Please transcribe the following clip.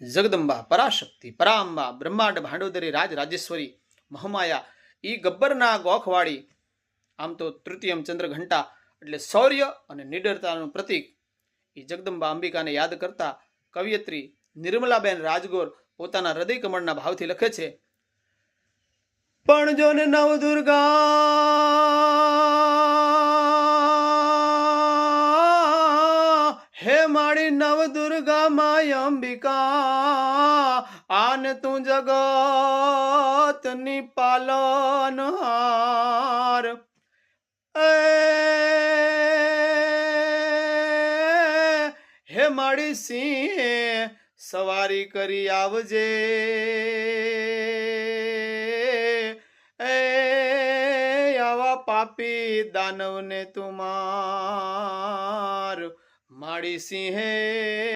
જગદંબા, પરાશક્તિ, પરાંબા, બ્રહ્માંડ ભાંડોદરી, રાજ રાજેશ્વરી, મહામાયા, ઈ ગબ્બરના ગોખવાળી. આમ તો તૃતીયમ ચંદ્ર ઘંટા એટલે શૌર્ય અને નિડરતાનું પ્રતીક. એ જગદંબા અંબિકાને યાદ કરતા કવિયત્રી નિર્મલાબેન રાજગોર પોતાના હૃદય કમળના ભાવથી લખે છે, પણ જોને નવ દુર્ગા હે મારી નવ દુર્ગા માય અંબિકા, આન તું જગતની પાલનહાર. હે મારી સિંહ સવારી કરી આવજે, આવા પાપી દાનવને તું માર. મારી સિંહે